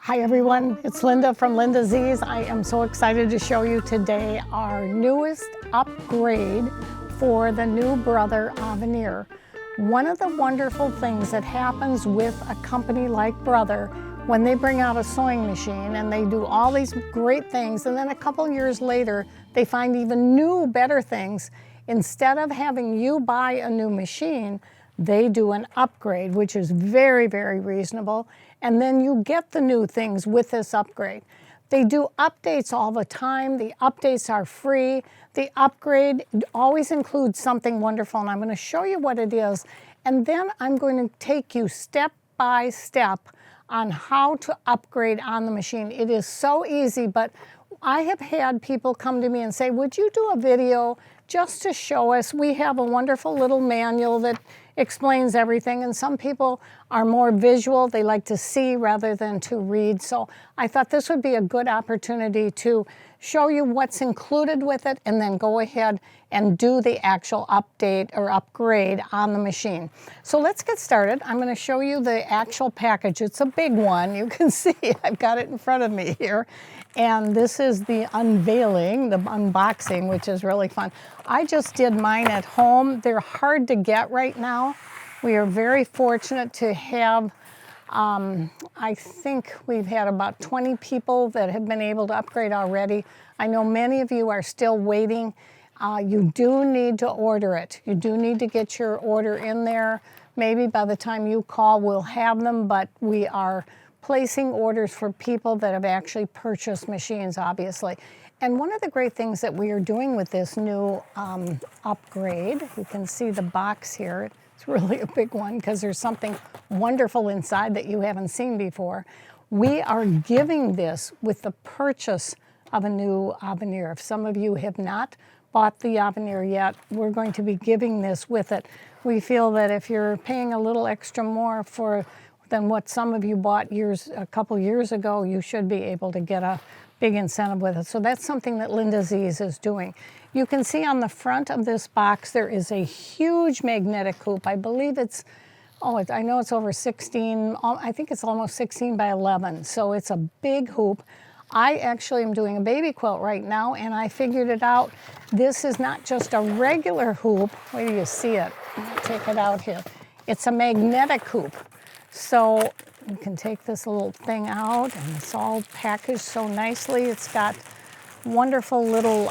Hi everyone, it's Linda from Linda Z's. I am so excited to show you today our newest upgrade for the new Brother Aveneer. One of the wonderful things that happens with a company like Brother when they bring out a sewing machine and they do all these great things, and then a couple years later they find even new, better things. Instead of having you buy a new machine, they do an upgrade, which is very, very reasonable. And then you get the new things with this upgrade. They do updates all the time. The updates are free. The upgrade always includes something wonderful, and I'm going to show you what it is. And then I'm going to take you step by step on how to upgrade on the machine. It is so easy, but I have had people come to me and say, would you do a video just to show us? We have a wonderful little manual that explains everything, and some people are more visual. They like to see rather than to read. So I thought this would be a good opportunity to show you what's included with it and then go ahead and do the actual update or upgrade on the machine. So let's get started. I'm going to show you the actual package. It's a big one. You can see I've got it in front of me here. And this is the unveiling, the unboxing, which is really fun. I just did mine at home. They're hard to get right now. We are very fortunate to have, I think we've had about 20 people that have been able to upgrade already. I know many of you are still waiting. You do need to order it. You do need to get your order in there. Maybe by the time you call, we'll have them, but we are placing orders for people that have actually purchased machines, obviously. And one of the great things that we are doing with this new upgrade, you can see the box here. It's really a big one because there's something wonderful inside that you haven't seen before. We are giving this with the purchase of a new Aveneer. If some of you have not bought the Aveneer yet, we're going to be giving this with it. We feel that if you're paying a little extra more than what some of you bought a couple years ago, you should be able to get a big incentive with it. So that's something that Linda Z's is doing. You can see on the front of this box there is a huge magnetic hoop. I believe it's, I know it's over 16, I think it's almost 16 by 11. So it's a big hoop. I actually am doing a baby quilt right now, and I figured it out. This is not just a regular hoop. Wait till you see it. Take it out here. It's a magnetic hoop. So you can take this little thing out, and it's all packaged so nicely. It's got wonderful little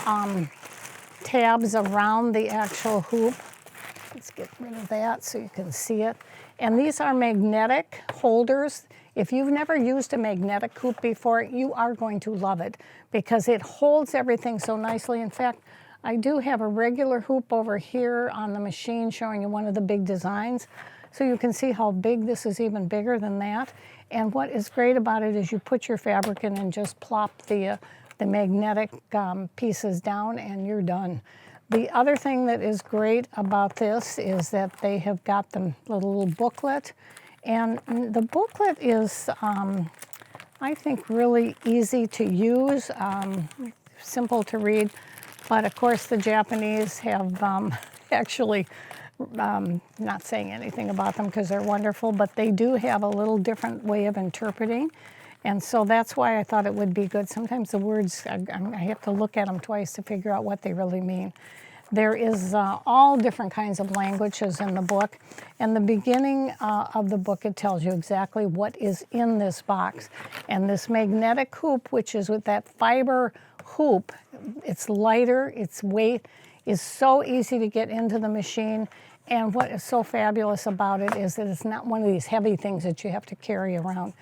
tabs around the actual hoop. Let's get rid of that so you can see it. And these are magnetic holders. If you've never used a magnetic hoop before, you are going to love it because it holds everything so nicely. In fact, I do have a regular hoop over here on the machine showing you one of the big designs. So you can see how big this is, even bigger than that. And what is great about it is you put your fabric in and just plop the magnetic pieces down and you're done. The other thing that is great about this is that they have got the little booklet. And the booklet is, I think, really easy to use, simple to read. But of course the Japanese have actually not saying anything about them because they're wonderful, but they do have a little different way of interpreting. And so that's why I thought it would be good. Sometimes the words, I have to look at them twice to figure out what they really mean. There is all different kinds of languages in the book. And the beginning of the book, it tells you exactly what is in this box. And this magnetic hoop, which is with that fiber hoop, it's lighter, its weight is so easy to get into the machine. And what is so fabulous about it is that it's not one of these heavy things that you have to carry around.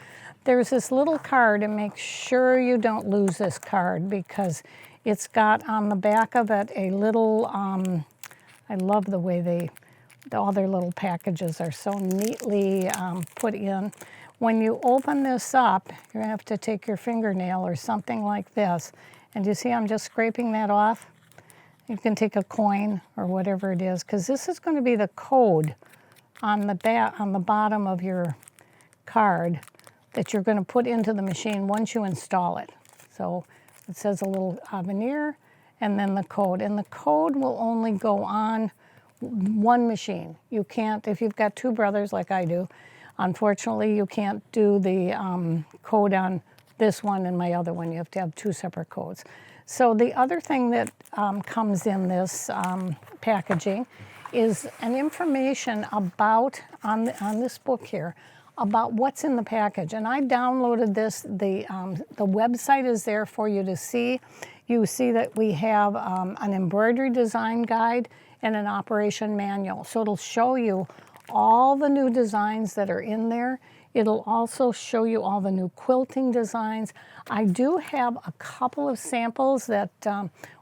There's this little card, and make sure you don't lose this card because it's got on the back of it a little, I love the way all their little packages are so neatly put in. When you open this up, you're gonna have to take your fingernail or something like this. And you see I'm just scraping that off? You can take a coin or whatever it is, because this is going to be the code on the bottom of your card that you're going to put into the machine once you install it. So it says a little Aveneer and then the code. And the code will only go on one machine. You can't, if you've got two brothers like I do, Unfortunately, you can't do the code on this one and my other one. You have to have 2 separate codes. So the other thing that comes in this packaging is an information about, on this book here, about what's in the package. And I downloaded this. The website is there for you to see. You see that we have an embroidery design guide and an operation manual. So it'll show you all the new designs that are in there. It'll also show you all the new quilting designs. I do have a couple of samples that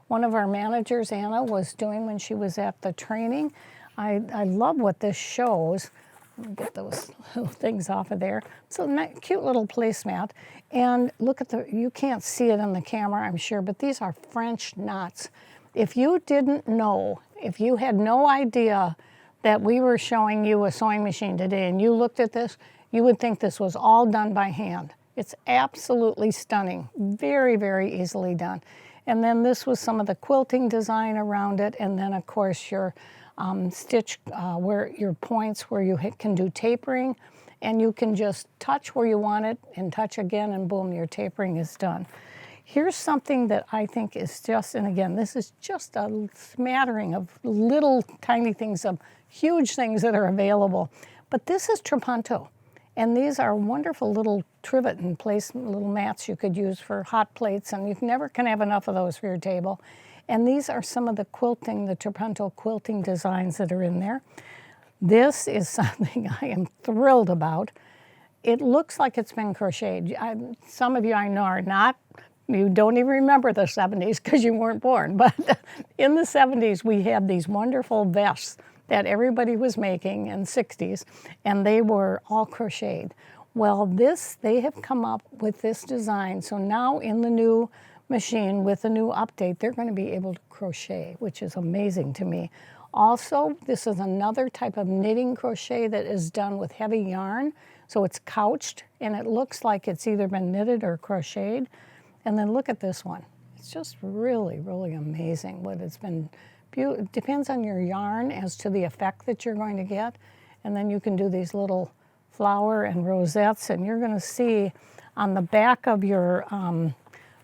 one of our managers, Anna, was doing when she was at the training. I love what this shows. Let me get those little things off of there. It's a cute little placemat. And look at you can't see it on the camera, I'm sure, but these are French knots. If you didn't know, if you had no idea that we were showing you a sewing machine today and you looked at this, you would think this was all done by hand. It's absolutely stunning. Very, very easily done. And then this was some of the quilting design around it. And then, of course, your stitch, where your points where you can do tapering. And you can just touch where you want it and touch again, and boom, your tapering is done. Here's something that I think is just, and again, this is just a smattering of little tiny things, of huge things that are available. But this is trapunto. And these are wonderful little trivet and place little mats you could use for hot plates, and you never can have enough of those for your table. And these are some of the quilting, the trapunto quilting designs that are in there. This is something I am thrilled about. It looks like it's been crocheted. Some of you I know are not. You don't even remember the 70s because you weren't born. But in the 70s, we had these wonderful vests that everybody was making in the 60s, and they were all crocheted. Well, they have come up with this design. So now in the new machine with the new update, they're going to be able to crochet, which is amazing to me. Also, this is another type of knitting crochet that is done with heavy yarn. So it's couched, and it looks like it's either been knitted or crocheted. And then look at this one. It's just really, really amazing what it's been. It depends on your yarn as to the effect that you're going to get. And then you can do these little flower and rosettes, and you're going to see on the back of your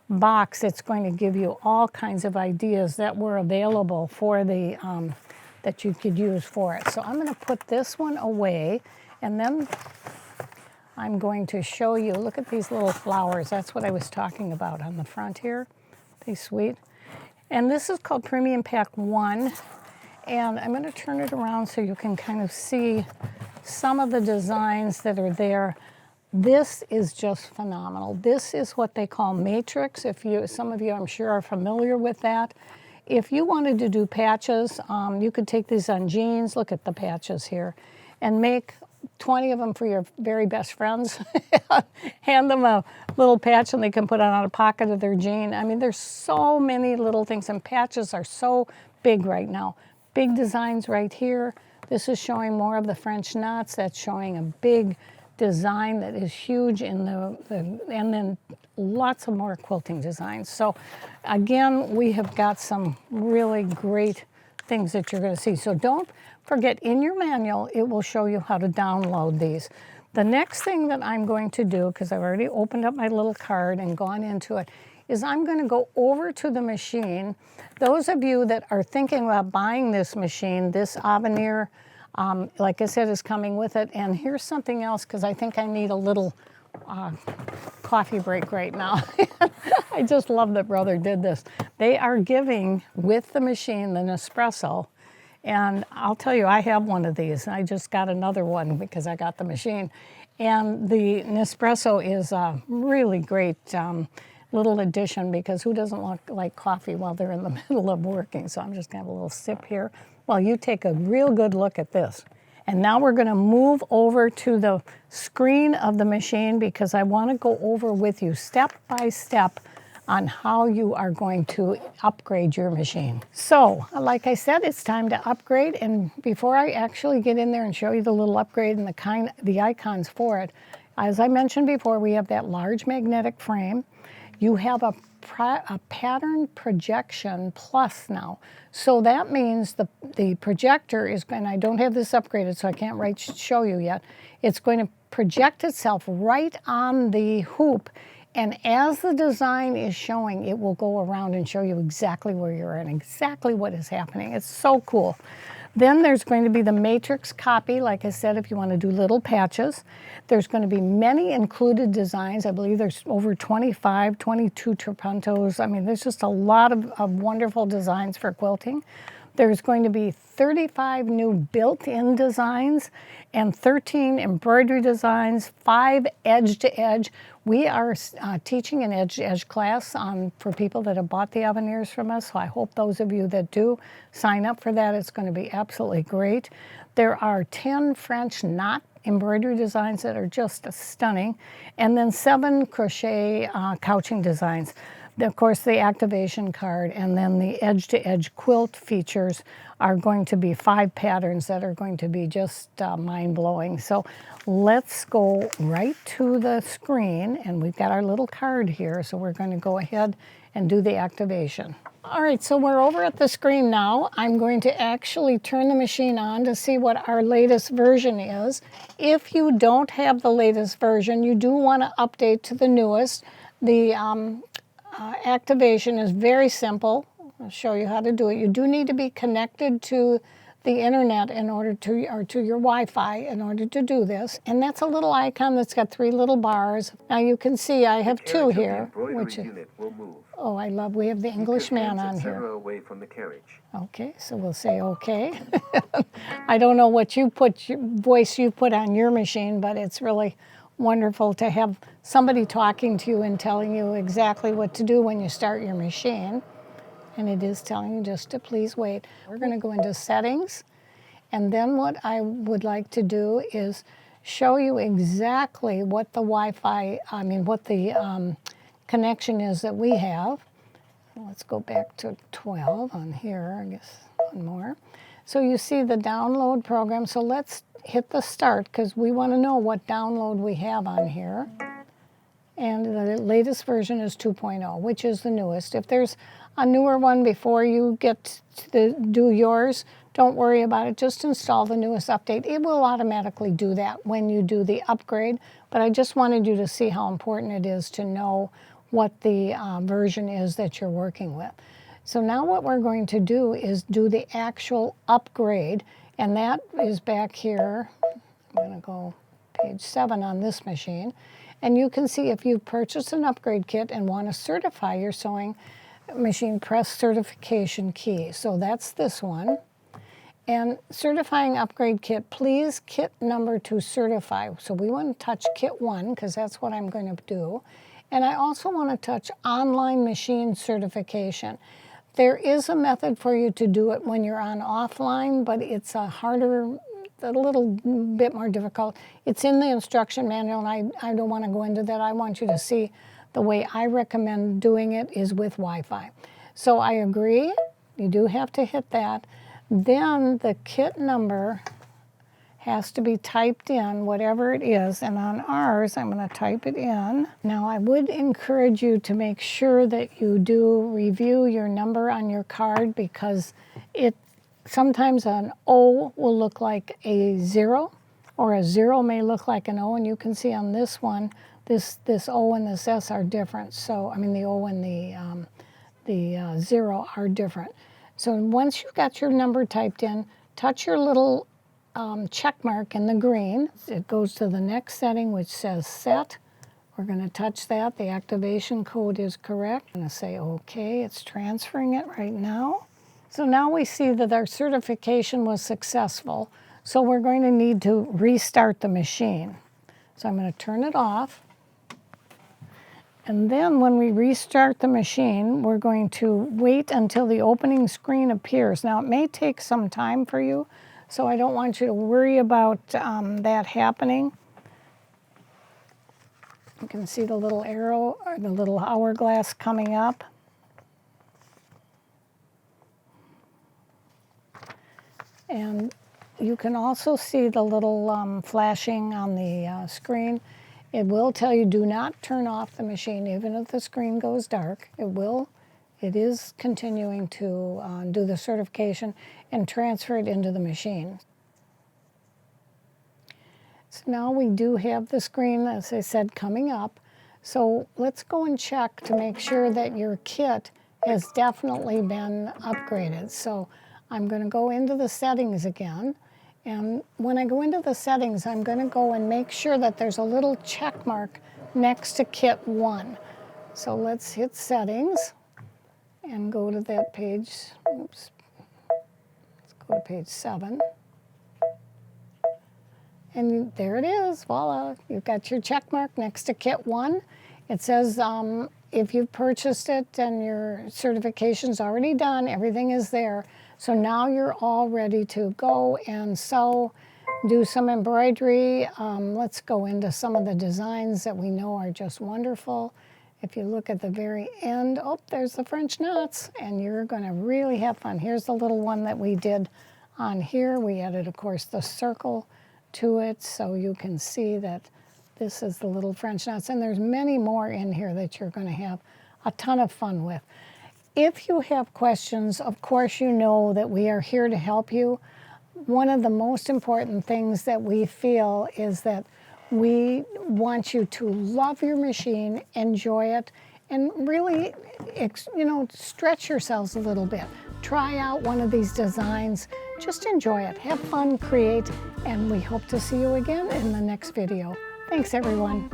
box, it's going to give you all kinds of ideas that were available for the, that you could use for it. So I'm going to put this one away, and then I'm going to show you, look at these little flowers. That's what I was talking about on the front here. They're sweet. And this is called Premium Pack 1. And I'm going to turn it around so you can kind of see some of the designs that are there. This is just phenomenal. This is what they call matrix. Some of you I'm sure are familiar with that. If you wanted to do patches, you could take these on jeans, look at the patches here, and make 20 of them for your very best friends. Hand them a little patch and they can put it on a pocket of their jean. I mean, there's so many little things, and patches are so big right now. Big designs right here. This is showing more of the French knots. That's showing a big design that is huge in and then lots of more quilting designs. So again, we have got some really great things that you're going to see. So don't forget, in your manual, it will show you how to download these. The next thing that I'm going to do, because I've already opened up my little card and gone into it, is I'm going to go over to the machine. Those of you that are thinking about buying this machine, this Aveneer, like I said, is coming with it. And here's something else, because I think I need a little coffee break right now. I just love that Brother did this. They are giving, with the machine, the Nespresso. And I'll tell you, I have one of these. I just got another one because I got the machine. And the Nespresso is a really great little addition, because who doesn't like coffee while they're in the middle of working? So I'm just going to have a little sip here while you take a real good look at this. And now we're going to move over to the screen of the machine, because I want to go over with you step by step on how you are going to upgrade your machine. So, like I said, it's time to upgrade. And before I actually get in there and show you the little upgrade and the icons for it, as I mentioned before, we have that large magnetic frame. You have a pattern projection plus now. So that means the projector is, and I don't have this upgraded, so I can't show you yet. It's going to project itself right on the hoop, and as the design is showing, it will go around and show you exactly where you're at and exactly what is happening. It's so cool. Then there's going to be the matrix copy, like I said, if you want to do little patches. There's going to be many included designs. I believe there's over 25, 22 trapuntos. I mean, there's just a lot of wonderful designs for quilting. There's going to be 35 new built-in designs and 13 embroidery designs, 5 edge-to-edge. We are teaching an edge-to-edge class for people that have bought the Aveneers from us, so I hope those of you that do sign up for that. It's going to be absolutely great. There are 10 French knot embroidery designs that are just stunning, and then 7 crochet couching designs. Of course, the activation card, and then the edge-to-edge quilt features are going to be 5 patterns that are going to be just mind-blowing. So let's go right to the screen, and we've got our little card here, so we're going to go ahead and do the activation. All right, so we're over at the screen now. I'm going to actually turn the machine on to see what our latest version is. If you don't have the latest version, you do want to update to the newest. The activation is very simple. I'll show you how to do it. You do need to be connected to the internet in order to, or to your Wi-Fi in order to do this. And that's a little icon that's got 3 little bars. Now you can see I have 2 here. Which is, oh, I love, we have the Englishman on here. Away from the carriage. Okay, so we'll say okay. I don't know what voice you put on your machine, but it's really wonderful to have somebody talking to you and telling you exactly what to do when you start your machine. And it is telling you just to please wait. We're going to go into settings, and then what I would like to do is show you exactly what the Wi-Fi, what the connection is that we have. Let's go back to 12 on here, I guess one more. So you see the download program. So let's hit the start because we want to know what download we have on here. And the latest version is 2.0, which is the newest. If there's a newer one before you get to do yours, don't worry about it. Just install the newest update. It will automatically do that when you do the upgrade. But I just wanted you to see how important it is to know what the version is that you're working with. So now what we're going to do is do the actual upgrade. And that is back here. I'm going to go page 7 on this machine. And you can see if you've purchased an upgrade kit and want to certify your sewing machine, press certification key. So that's this one. And certifying upgrade kit, please kit number to certify. So we want to touch kit 1 because that's what I'm going to do. And I also want to touch online machine certification. There is a method for you to do it when you're on offline, but it's a little bit more difficult. It's in the instruction manual, and I don't want to go into that. I want you to see the way I recommend doing it is with Wi-Fi. So I agree, you do have to hit that. Then the kit number has to be typed in, whatever it is, and on ours, I'm going to type it in. Now, I would encourage you to make sure that you do review your number on your card because sometimes an O will look like a 0, or a 0 may look like an O, and you can see on this one, this O and this S are different. So, I mean, the O and the 0 are different. So once you've got your number typed in, touch your little check mark in the green. It goes to the next setting, which says set. We're going to touch that. The activation code is correct. I'm going to say OK. It's transferring it right now. So now we see that our certification was successful. So we're going to need to restart the machine. So I'm going to turn it off. And then when we restart the machine, we're going to wait until the opening screen appears. Now, it may take some time for you, so I don't want you to worry about that happening. You can see the little arrow, or the little hourglass coming up. And you can also see the little flashing on the screen. It will tell you do not turn off the machine even if the screen goes dark. It is continuing to do the certification and transfer it into the machine. So now we do have the screen, as I said, coming up. So let's go and check to make sure that your kit has definitely been upgraded. So I'm going to go into the settings again. And when I go into the settings, I'm going to go and make sure that there's a little check mark next to Kit 1. So let's hit Settings and go to that page. Oops. Let's go to page 7. And there it is, voila. You've got your check mark next to Kit 1. It says if you've purchased it and your certification's already done, everything is there. So now you're all ready to go and sew, do some embroidery. Let's go into some of the designs that we know are just wonderful. If you look at the very end, oh, there's the French knots, and you're going to really have fun. Here's the little one that we did on here. We added, of course, the circle to it, so you can see that this is the little French knots, and there's many more in here that you're going to have a ton of fun with. If you have questions, of course you know that we are here to help you. One of the most important things that we feel is that we want you to love your machine, enjoy it, and really, stretch yourselves a little bit. Try out one of these designs. Just enjoy it. Have fun, create, and we hope to see you again in the next video. Thanks, everyone.